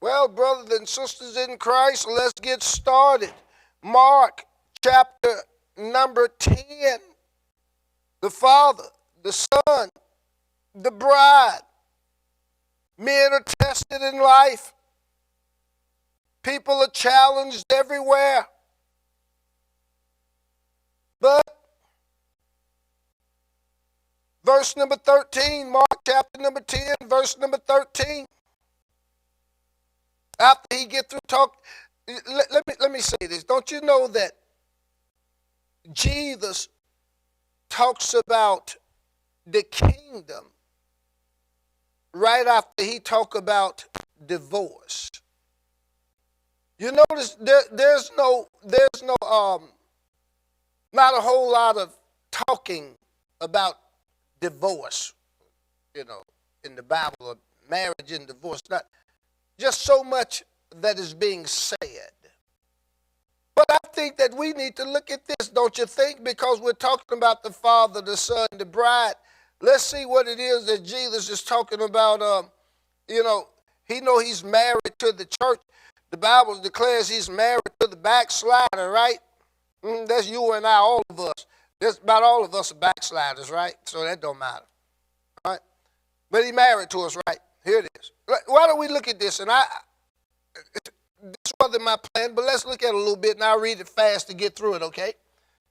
Well, brothers and sisters in Christ, let's get started. Mark chapter number 10. The Father, the Son, the bride. Men are tested in life. People are challenged everywhere. But verse number 13, Mark chapter number 10, verse number 13. After he gets through talk, let me say this. Don't you know that Jesus talks about the kingdom right after he talk about divorce? You notice there's no not a whole lot of talking about divorce, in the Bible, or marriage and divorce. Not just so much that is being said. But I think that we need to look at this, don't you think? Because we're talking about the Father, the Son, the bride. Let's see what it is that Jesus is talking about. He know he's married to the church. The Bible declares he's married to the backslider, right? That's you and I, all of us. Just about all of us are backsliders, right? So that don't matter, right? But he married to us, right? Here it is. Why don't we look at this? And this wasn't my plan, but let's look at it a little bit, and I'll read it fast to get through it, okay?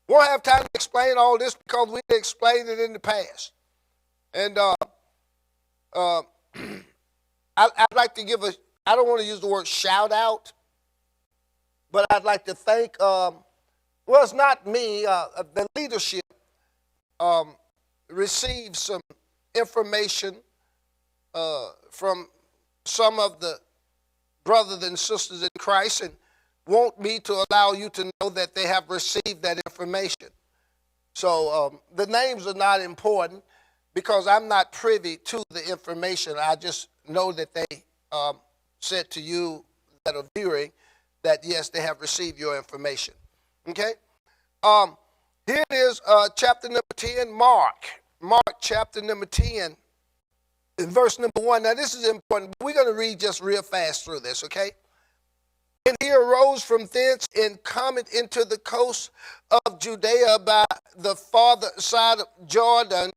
Won't have time to explain all this because we explained it in the past. And I'd like to give I don't want to use the word shout out, but I'd like to thank, it's not me, the leadership received some information from some of the brothers and sisters in Christ and want me to allow you to know that they have received that information. So the names are not important because I'm not privy to the information. I just know that they said to you that are viewing that, yes, they have received your information. Okay? Here it is, chapter number 10, Mark chapter number 10, in verse number 1. Now, this is important. We're going to read just real fast through this, okay? And he arose from thence and coming into the coast of Judea by the farther side of Jordan,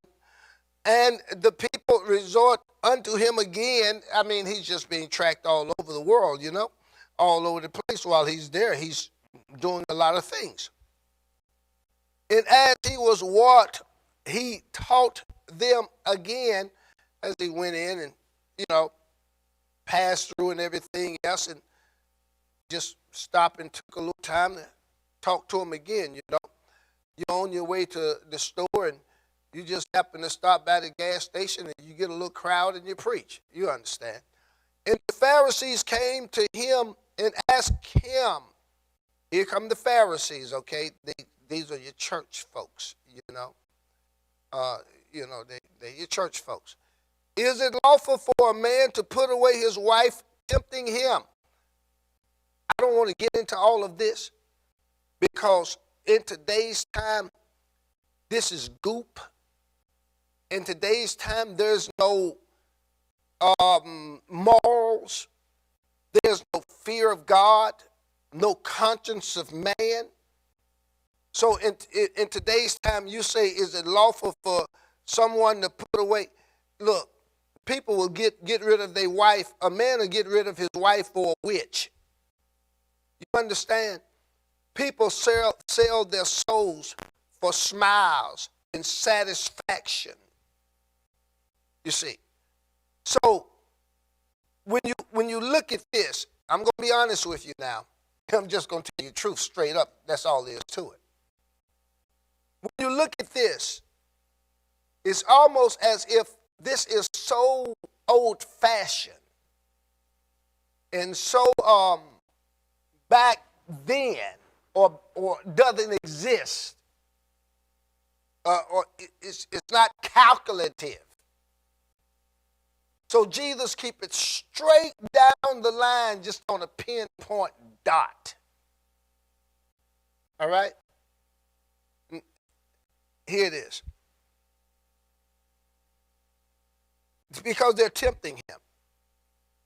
and the people resort unto him again. I mean, he's just being tracked all over the world, all over the place. While he's there, he's doing a lot of things. And as he was wont, he taught them again as he went in and, passed through and everything else, and just stopped and took a little time to talk to him again, You're on your way to the store and you just happen to stop by the gas station and you get a little crowd and you preach. You understand. And the Pharisees came to him and asked him. Here come the Pharisees, okay? These are your church folks, they're your church folks. Is it lawful for a man to put away his wife, tempting him? I don't want to get into all of this because in today's time, this is goop. In today's time, there's no morals. There's no fear of God, no conscience of man. So in today's time, you say, is it lawful for someone to put away? Look, people will get rid of their wife. A man will get rid of his wife for a witch. You understand? People sell their souls for smiles and satisfaction. You see. So when you look at this, I'm going to be honest with you now. I'm just going to tell you the truth straight up. That's all there is to it. When you look at this, it's almost as if this is so old-fashioned and so back then, or doesn't exist, or it's not calculative. So Jesus keep it straight down the line, just on a pinpoint dot. All right? Here it is. It's because they're tempting him.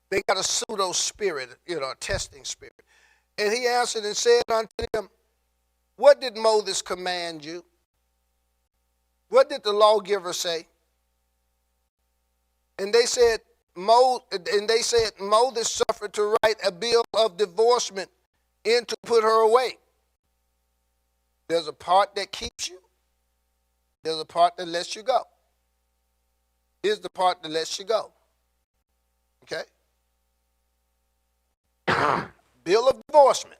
They got a pseudo spirit, a testing spirit. And he answered and said unto them, what did Moses command you? What did the lawgiver say? And they said, Moses suffered to write a bill of divorcement and to put her away. There's a part that keeps you. There's a part that lets you go. Here's the part that lets you go. Okay? Bill of divorcement.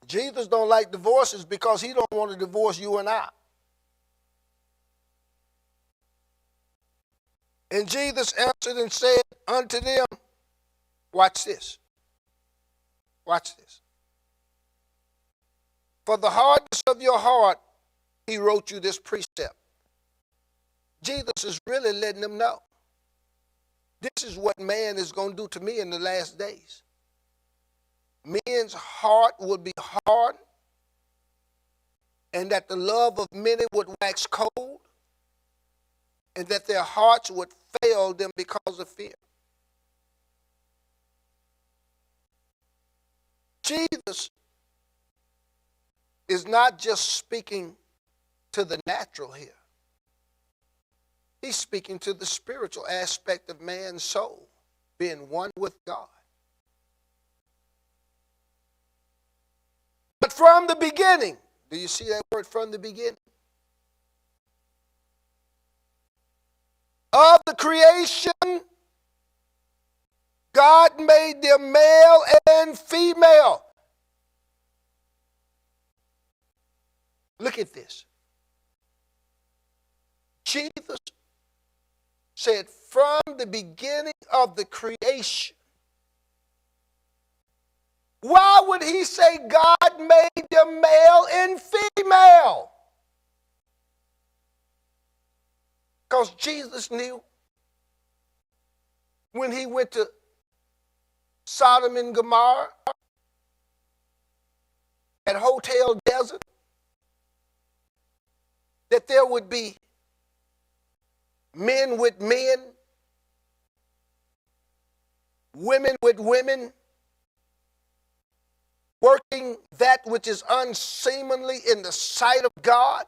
Jesus don't like divorces because he don't want to divorce you and I. And Jesus answered and said unto them, watch this. Watch this. For the hardness of your heart, he wrote you this precept. Jesus is really letting them know. This is what man is going to do to me in the last days. Men's heart would be hard, and that the love of many would wax cold, and that their hearts would fail them because of fear. Jesus is not just speaking to the natural here. He's speaking to the spiritual aspect of man's soul, being one with God. But from the beginning, do you see that word, from the beginning? Of the creation, God made them male and female. Look at this. Jesus said from the beginning of the creation. Why would he say God made them male and female? Because Jesus knew when he went to Sodom and Gomorrah at Hotel Desert that there would be men with men, women with women, working that which is unseemly in the sight of God.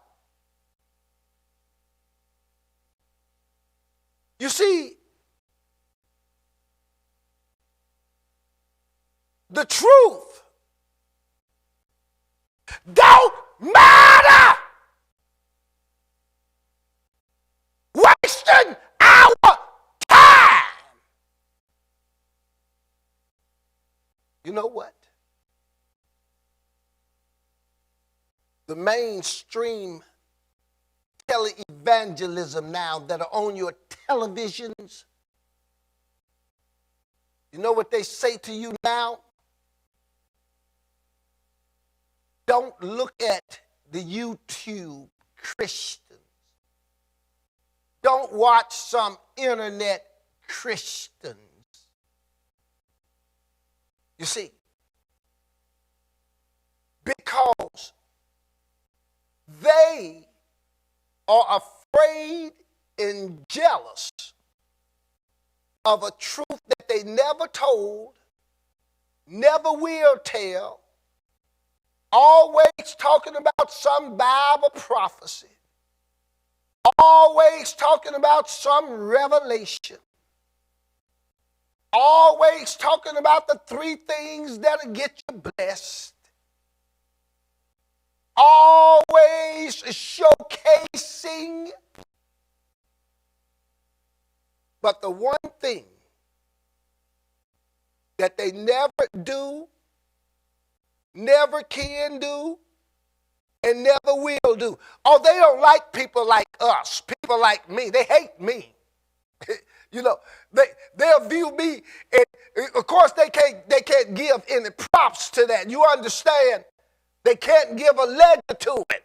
You see, the truth don't matter. Wasting our time. You know what? The mainstream televangelism now that are on your televisions, you know what they say to you now? Don't look at the YouTube Christians. Don't watch some internet Christians. You see, because they are afraid and jealous of a truth that they never told, never will tell, always talking about some Bible prophecy, always talking about some revelation, always talking about the three things that'll get you blessed, always showcasing. But the one thing that they never do, never can do, and never will do. Oh, they don't like people like us, people like me. They hate me. You know, they'll view me, and of course they can't give any props to that. You understand? They can't give a ledger to it.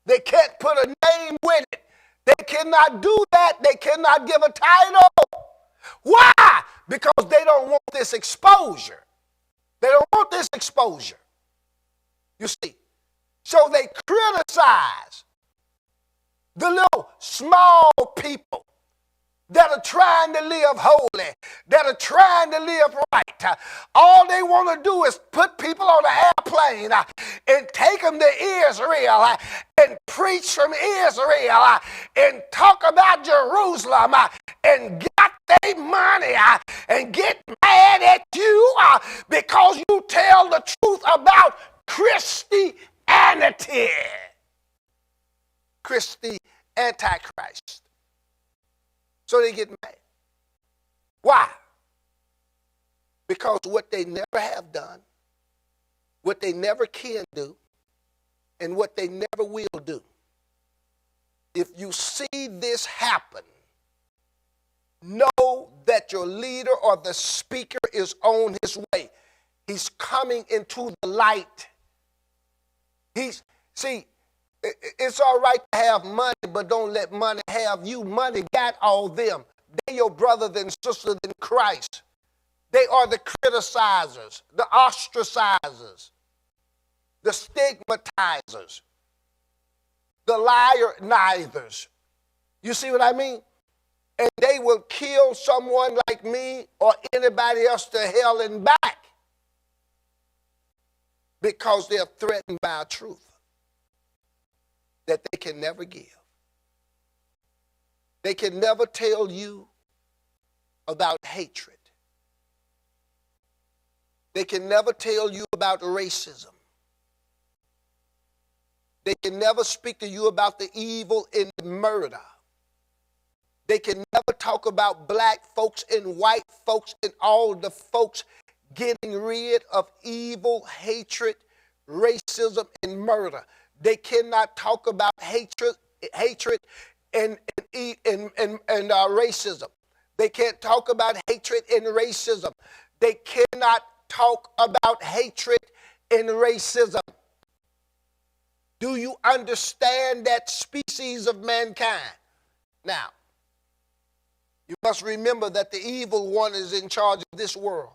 They can't put a name with it. They cannot do that. They cannot give a title. Why? Because they don't want this exposure. They don't want this exposure. You see? So they criticize the little small people that are trying to live holy, that are trying to live right. All they want to do is put people on an airplane and take them to Israel and preach from Israel and talk about Jerusalem and get their money and get mad at you because you tell the truth about Christianity. Christianity, Antichrist. So they get mad. Why? Because what they never have done, what they never can do, and what they never will do. If you see this happen, know that your leader or the speaker is on his way. He's coming into the light. It's all right to have money, but don't let money have you. Money got all them. They your brothers and sisters in Christ. They are the criticizers, the ostracizers, the stigmatizers, the liar-nithers. You see what I mean? And they will kill someone like me or anybody else to hell and back because they're threatened by a truth that they can never give. They can never tell you about hatred. They can never tell you about racism. They can never speak to you about the evil in murder. They can never talk about black folks and white folks and all the folks getting rid of evil, hatred, racism, and murder. They cannot talk about hatred and racism. They can't talk about hatred and racism. They cannot talk about hatred and racism. Do you understand that species of mankind? Now, you must remember that the evil one is in charge of this world.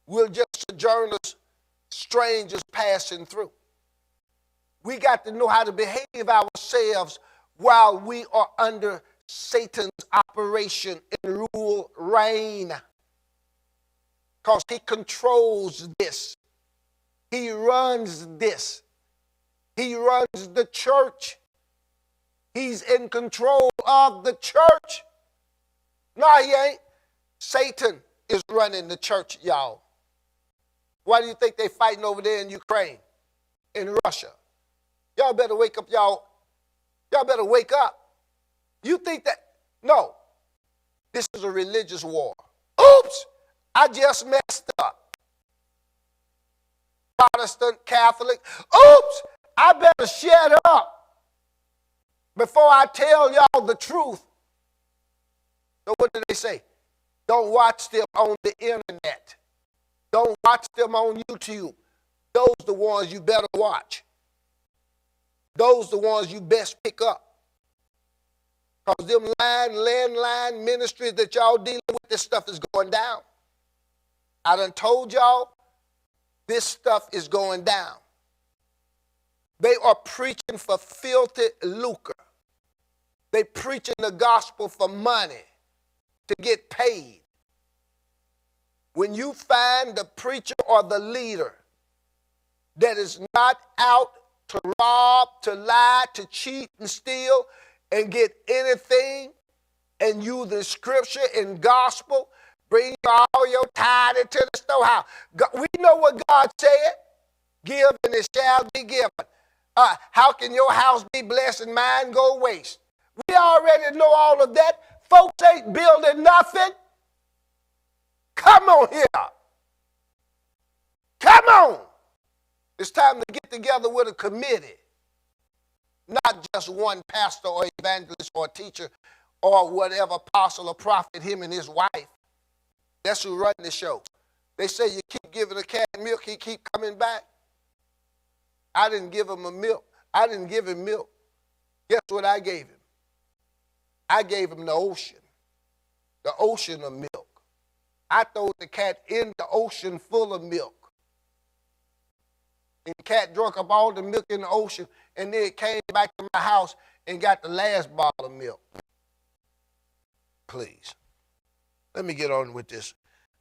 We're just sojourners, strangers passing through. We got to know how to behave ourselves while we are under Satan's operation and rule reign. Because he controls this. He runs this. He runs the church. He's in control of the church. No, he ain't. Satan is running the church, y'all. Why do you think they're fighting over there in Ukraine, in Russia? Y'all better wake up, y'all. Y'all better wake up. You think that? No. This is a religious war. Oops, I just messed up. Protestant, Catholic. Oops, I better shut up before I tell y'all the truth. So what do they say? Don't watch them on the internet. Don't watch them on YouTube. Those are the ones you better watch. Those are the ones you best pick up. Because them landline ministries that y'all dealing with, this stuff is going down. I done told y'all, this stuff is going down. They are preaching for filthy lucre. They preaching the gospel for money, to get paid. When you find the preacher or the leader that is not out to rob, to lie, to cheat and steal and get anything and use the scripture and gospel, bring all your tithe into the storehouse. We know what God said. Give and it shall be given. How can your house be blessed and mine go waste? We already know all of that. Folks ain't building nothing. Come on here. Come on. It's time to get together with a committee. Not just one pastor or evangelist or teacher or whatever, apostle or prophet, him and his wife. That's who run the show. They say you keep giving a cat milk, he keep coming back. I didn't give him a milk. I didn't give him milk. Guess what I gave him? I gave him the ocean of milk. I threw the cat in the ocean full of milk. And the cat drank up all the milk in the ocean, and then it came back to my house and got the last bottle of milk. please. Let me get on with this.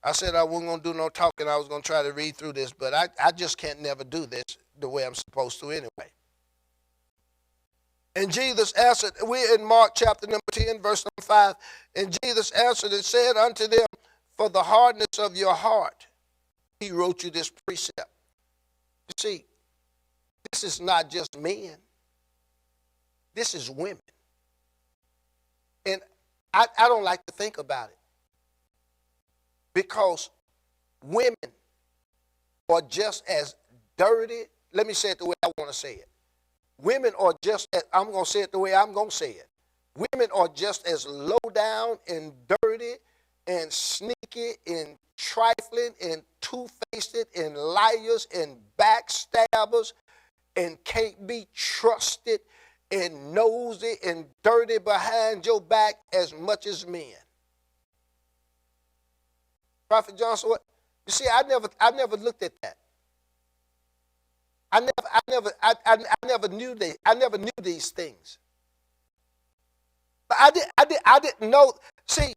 I said I wasn't going to do no talking. I was going to try to read through this, but I just can't never do this the way I'm supposed to anyway. And Jesus answered, we're in Mark chapter number 10, verse number 5. And Jesus answered and said unto them, for the hardness of your heart, he wrote you this precept. You see, this is not just men. This is women. And I don't like to think about it. Because women are just as dirty. Let me say it the way I want to say it. Women are just as, I'm going to say it the way I'm going to say it. Women are just as low down and dirty and sneaky and trifling and two-faced and liars and backstabbers and can't be trusted and nosy and dirty behind your back as much as men. Prophet Johnson, what? You see, I never looked at that. I never knew these things. But I didn't know. See,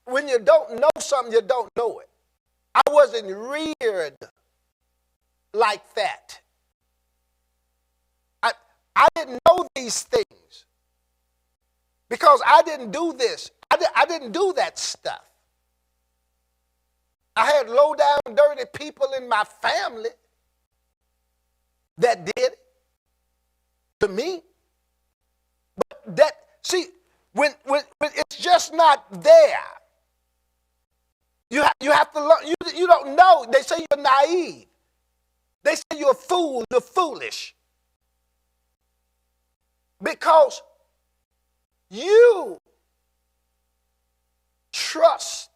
when you don't know something, you don't know it. I wasn't reared like that. I didn't know these things because I didn't do this. I didn't do that stuff. I had low down, dirty people in my family that did it to me. But that, see, when it's just not there, you have to learn. You don't know. They say you're naive. They say you're a fool. You're foolish. Because you trusted,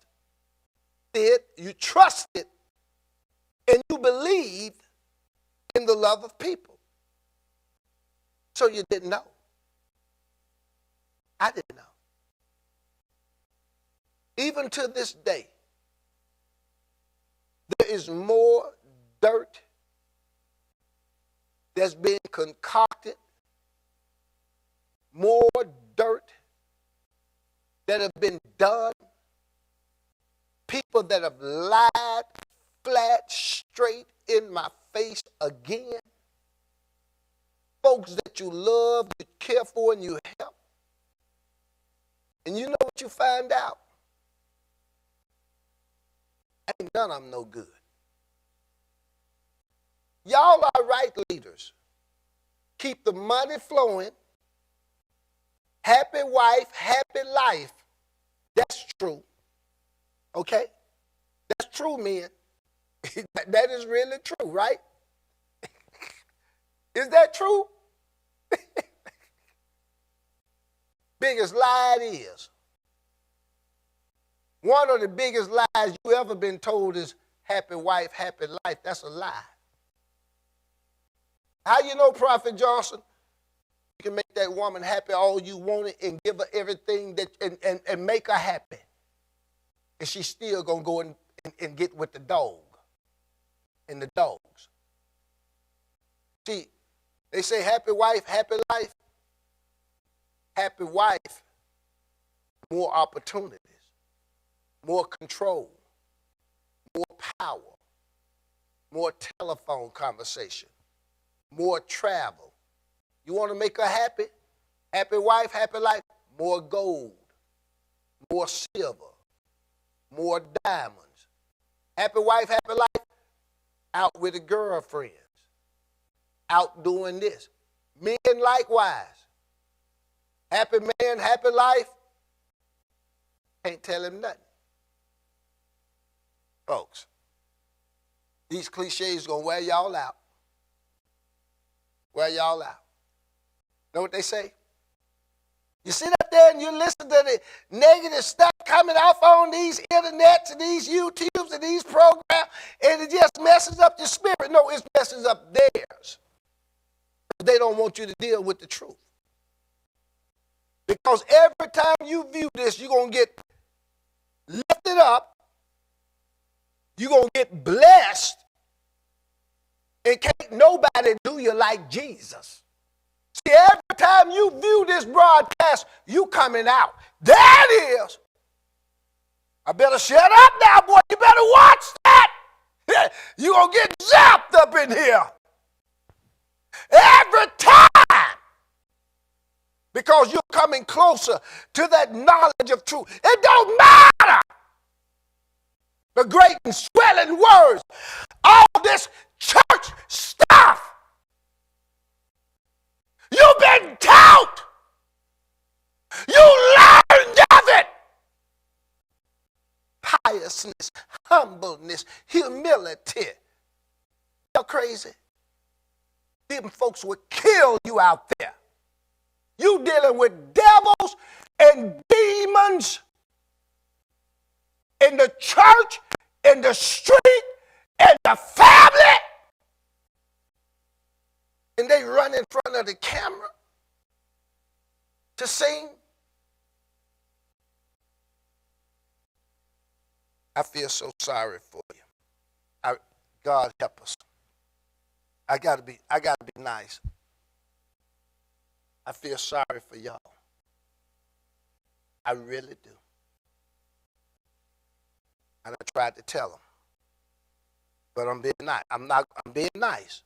and you believed in the love of people. So you didn't know. I didn't know. Even to this day, there is more dirt that's being concocted, more dirt that have been done, people that have lied flat straight in my face again, folks that you love, you care for, and you help. And you know what you find out? Ain't none of them no good. Y'all are right leaders. Keep the money flowing. Happy wife, happy life. That's true. Okay? That's true, men. That is really true, right? Is that true? Biggest lie it is. One of the biggest lies you ever been told is happy wife, happy life. That's a lie. How you know, Prophet Johnson? You can make that woman happy all you want it and give her everything that and make her happy. And she's still going to go and get with the dog and the dogs. See, they say happy wife, happy life. Happy wife, more opportunities, more control, more power, more telephone conversation, more travel. You want to make her happy? Happy wife, happy life, more gold, more silver, more diamonds. Happy wife, happy life, out with the girlfriends, out doing this. Men likewise. Happy man, happy life, can't tell him nothing. Folks, these cliches going to wear y'all out. Wear y'all out. Know what they say? You sit up there and you listen to the negative stuff coming off on these internets and these YouTubes and these programs, and it just messes up your spirit. No, it messes up theirs. They don't want you to deal with the truth. Because every time you view this, you're going to get lifted up, you're going to get blessed, and can't nobody do you like Jesus. See, every time you view this broadcast, you coming out. There it is. I better shut up now, boy. You better watch that. You're going to get zapped up in here. Every time. Because you're coming closer to that knowledge of truth. It don't matter. The great and swelling words. All this church stuff. You've been taught. You learned of it. Piousness, humbleness, humility. You're crazy. Them folks would kill you out there. You dealing with devils and demons in the church, in the street, in the family. And they run in front of the camera to sing. I feel so sorry for you. God help us. I gotta be nice. I feel sorry for y'all. I really do. And I tried to tell them. But I'm being nice. I'm being nice.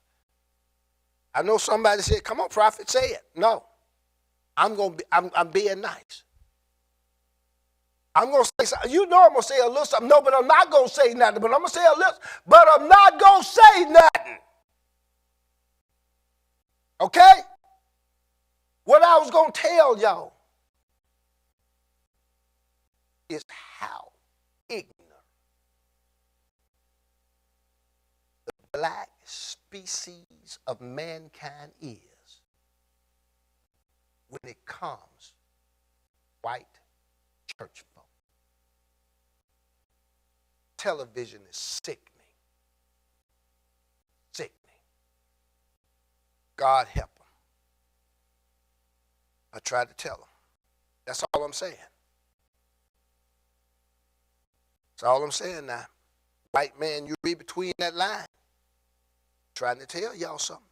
I know somebody said, come on, prophet, say it. No. I'm being nice. I'm going to say something. You know I'm going to say a little something. No, but I'm not going to say nothing. But I'm going to say a little, but I'm not going to say nothing. Okay? What I was going to tell y'all is how ignorant the black species of mankind is when it comes to white church folk. Television is sickening. Sickening. God help them. I tried to tell them. That's all I'm saying. That's all I'm saying now. White man, you read between that line. Trying to tell y'all something.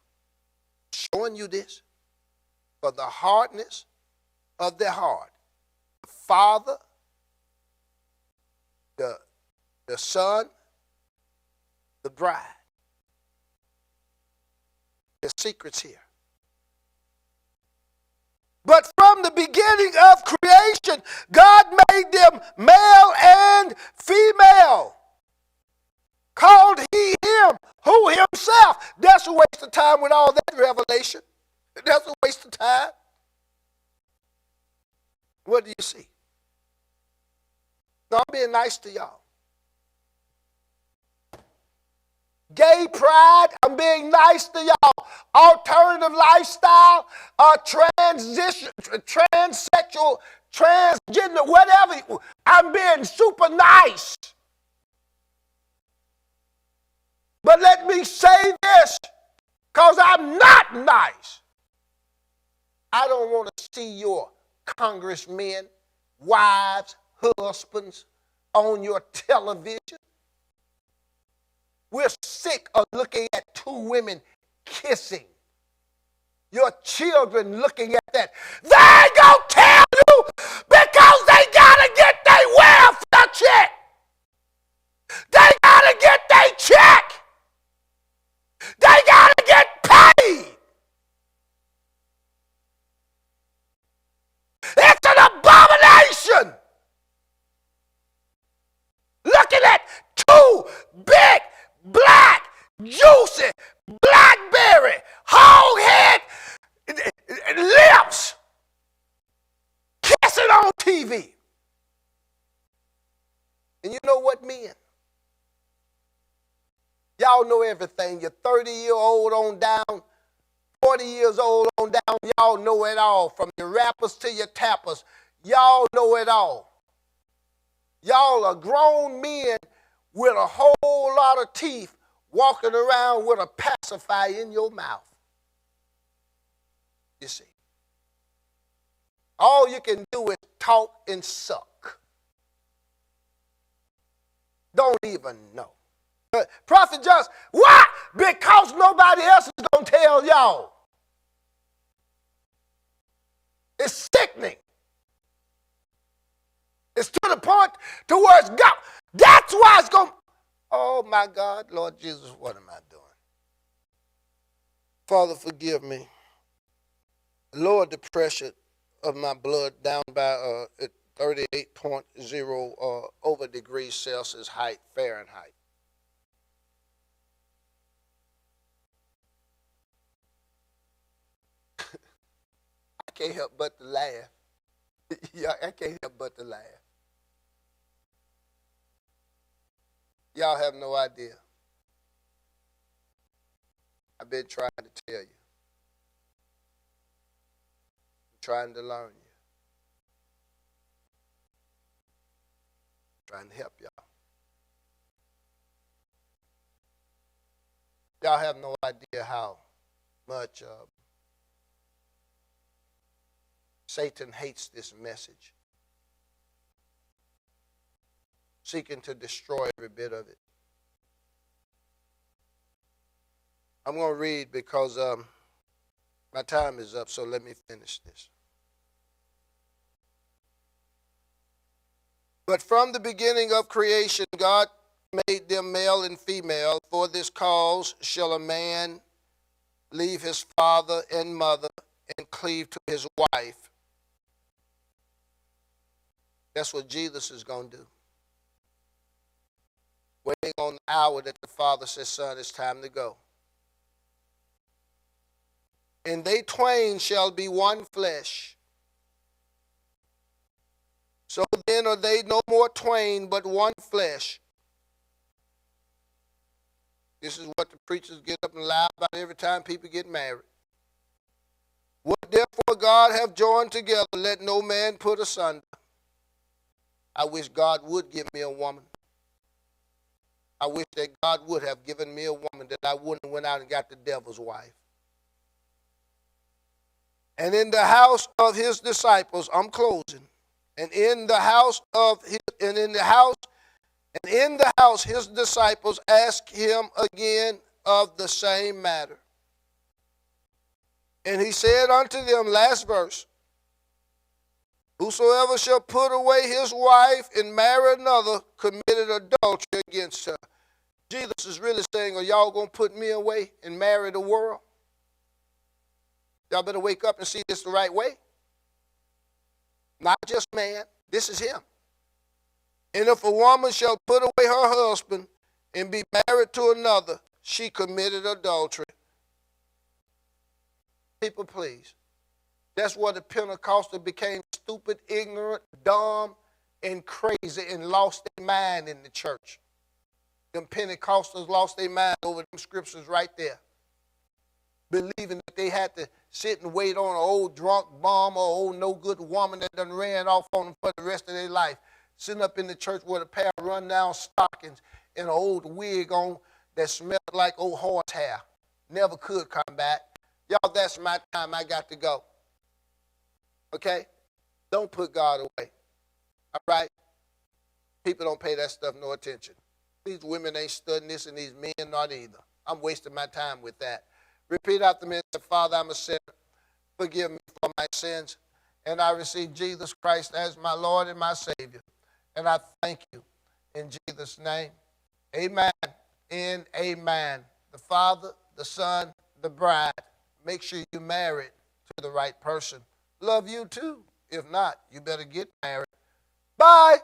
Showing you this. For the hardness of their heart. The Father, the Son, the bride. The secret's here. But from the beginning of creation, God made them male and female. Called he him, who himself. That's a waste of time with all that revelation. That's a waste of time. What do you see? No, I'm being nice to y'all. Gay pride, I'm being nice to y'all. Alternative lifestyle, transition, transsexual, transgender, whatever. I'm being super nice. But let me say this, because I'm not nice. I don't want to see your congressmen, wives, husbands on your television. We're sick of looking at two women kissing. Your children looking at that. They ain't gonna tell you because they gotta get their welfare check. They gotta get their check. They gotta get paid. It's an abomination. Looking at two big, black, juicy, blackberry, hog head lips kissing on TV. And you know what, men? Y'all know everything. You're 30-year-old on down, 40 years old on down. Y'all know it all. From your rappers to your tappers. Y'all know it all. Y'all are grown men with a whole lot of teeth walking around with a pacifier in your mouth. You see. All you can do is talk and suck. Don't even know. Prophet Johnson, why? Because nobody else is going to tell y'all. It's sickening. It's to the point to where it's God. That's why it's going. Oh my God, Lord Jesus, what am I doing? Father, forgive me. Lower the pressure of my blood down by 38.0 over degrees Celsius height, Fahrenheit. I can't help but to laugh. Yeah, I can't help but to laugh. Y'all have no idea. I've been trying to tell you. I'm trying to learn you. Trying to help y'all. Y'all have no idea how much Satan hates this message, seeking to destroy every bit of it. I'm going to read because my time is up, so let me finish this. But from the beginning of creation, God made them male and female. For this cause shall a man leave his father and mother and cleave to his wife. That's what Jesus is going to do. Waiting on the hour that the Father says, son, it's time to go. And they twain shall be one flesh. So then are they no more twain, but one flesh. This is what the preachers get up and lie about every time people get married. What therefore God hath joined together, let no man put asunder. I wish God would give me a woman. I wish that God would have given me a woman that I wouldn't have went out and got the devil's wife. And in the house of his disciples, I'm closing. And in the house his disciples asked him again of the same matter. And he said unto them, last verse, whosoever shall put away his wife and marry another committed adultery against her. Jesus is really saying, are y'all going to put me away and marry the world? Y'all better wake up and see this the right way. Not just man, this is him. And if a woman shall put away her husband and be married to another, she committed adultery. People, please. That's where the Pentecostal became stupid, ignorant, dumb, and crazy and lost their mind in the church. Them Pentecostals lost their mind over them scriptures right there. Believing that they had to sit and wait on an old drunk bum or old no good woman that done ran off on them for the rest of their life. Sitting up in the church with a pair of run-down stockings and an old wig on that smelled like old horse hair. Never could come back. Y'all, that's my time. I got to go. Okay? Don't put God away. All right? People don't pay that stuff no attention. These women ain't studying this and these men not either. I'm wasting my time with that. Repeat after me and say, Father, I'm a sinner. Forgive me for my sins. And I receive Jesus Christ as my Lord and my Savior. And I thank you in Jesus' name. Amen and amen. The Father, the Son, the bride. Make sure you're married to the right person. Love you too. If not, you better get married. Bye.